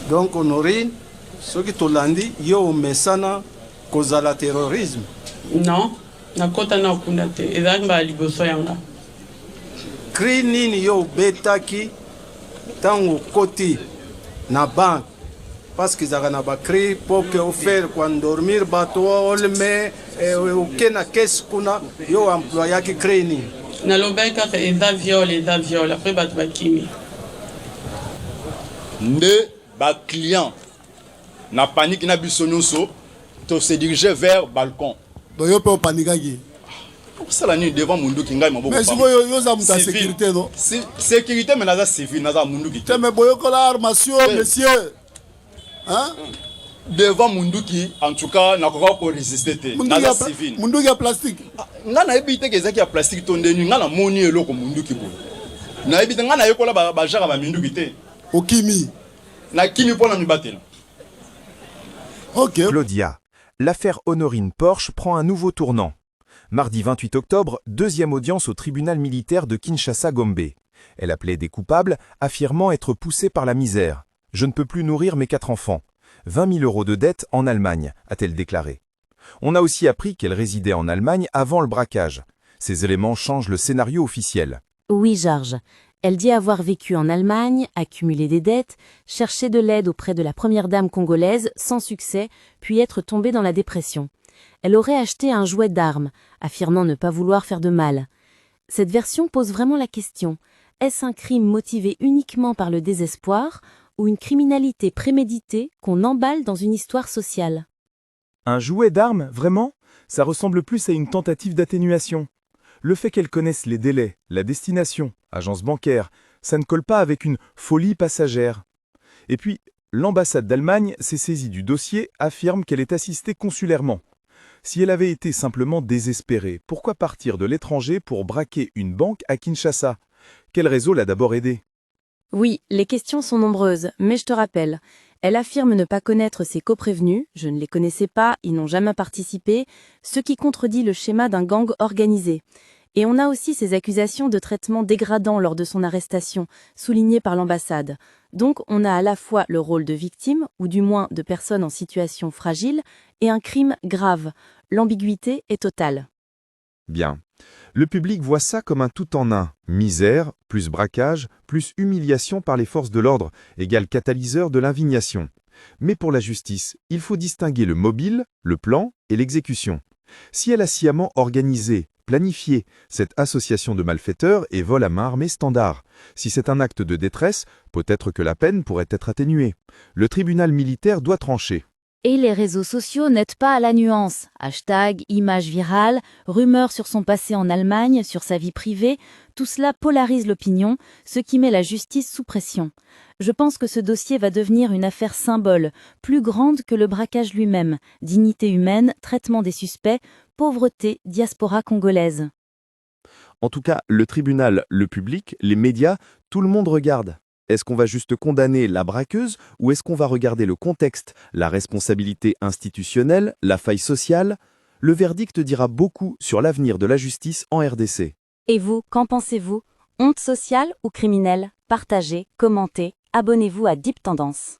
Donc Honorine, ce qui tolandi yo mesana kozala terrorisme. Non, nakota na kundate ezali ba liboso yanga. Cri nini yo betaki tango koti na banque parce qu'ils avaient ba cri pour que offert quand dormir bato olme okena caisse kuna yo employé qui cri ni. Na lobeka eza viol après bato bakimi. Nde ba client na panique na bisonyoso to se diriger vers balcon. Donc yo peut paniquer. Ça la nuit devant mundu ki ngai maboko. Mais si yo za muta sécurité non. Sécurité mais naza civil naza mundu ki. Mais boyo ko la armation monsieur. Hein? Devant mundu ki en tout cas na ko résister te. Naza civil. Mundu ya plastique. Nga na ebite ke zaki ya plastique tonde ni nga na moni eloko mundu ki bo. Na ebite nga na yekola ba jara ba mundu ki te. Okimi. Na kimi pona mi batela. Ok. Claudia. L'affaire Honorine Porsche prend un nouveau tournant. Mardi 28 octobre, deuxième audience au tribunal militaire de Kinshasa-Gombe. Elle appelait des coupables, affirmant être poussée par la misère. « Je ne peux plus nourrir mes 4 enfants. 20 000 € de dette en Allemagne », a-t-elle déclaré. On a aussi appris qu'elle résidait en Allemagne avant le braquage. Ces éléments changent le scénario officiel. Oui, Georges. Elle dit avoir vécu en Allemagne, accumulé des dettes, cherché de l'aide auprès de la première dame congolaise sans succès, puis être tombée dans la dépression. Elle aurait acheté un jouet d'armes, affirmant ne pas vouloir faire de mal. Cette version pose vraiment la question. Est-ce un crime motivé uniquement par le désespoir ou une criminalité préméditée qu'on emballe dans une histoire sociale? Un jouet d'armes, vraiment? Ça ressemble plus à une tentative d'atténuation. Le fait qu'elle connaisse les délais, la destination, agence bancaire, ça ne colle pas avec une folie passagère. Et puis, l'ambassade d'Allemagne s'est saisie du dossier, affirme qu'elle est assistée consulairement. Si elle avait été simplement désespérée, pourquoi partir de l'étranger pour braquer une banque à Kinshasa? Quel réseau l'a d'abord aidée? Oui, les questions sont nombreuses, mais je te rappelle. Elle affirme ne pas connaître ses coprévenus, je ne les connaissais pas, ils n'ont jamais participé, ce qui contredit le schéma d'un gang organisé. Et on a aussi ces accusations de traitement dégradant lors de son arrestation, soulignées par l'ambassade. Donc on a à la fois le rôle de victime, ou du moins de personne en situation fragile, et un crime grave. L'ambiguïté est totale. Bien. Le public voit ça comme un tout en un. Misère, plus braquage, plus humiliation par les forces de l'ordre, égale catalyseur de l'indignation. Mais pour la justice, il faut distinguer le mobile, le plan et l'exécution. Si elle a sciemment organisé, planifié cette association de malfaiteurs et vol à main armée standard, si c'est un acte de détresse, peut-être que la peine pourrait être atténuée. Le tribunal militaire doit trancher. Et les réseaux sociaux n'aident pas à la nuance. Hashtag, images virales, rumeurs sur son passé en Allemagne, sur sa vie privée, tout cela polarise l'opinion, ce qui met la justice sous pression. Je pense que ce dossier va devenir une affaire symbole, plus grande que le braquage lui-même. Dignité humaine, traitement des suspects, pauvreté, diaspora congolaise. En tout cas, le tribunal, le public, les médias, tout le monde regarde. Est-ce qu'on va juste condamner la braqueuse ou est-ce qu'on va regarder le contexte, la responsabilité institutionnelle, la faille sociale? Le verdict dira beaucoup sur l'avenir de la justice en RDC. Et vous, qu'en pensez-vous? Honte sociale ou criminelle? Partagez, commentez, abonnez-vous à Deep Tendance.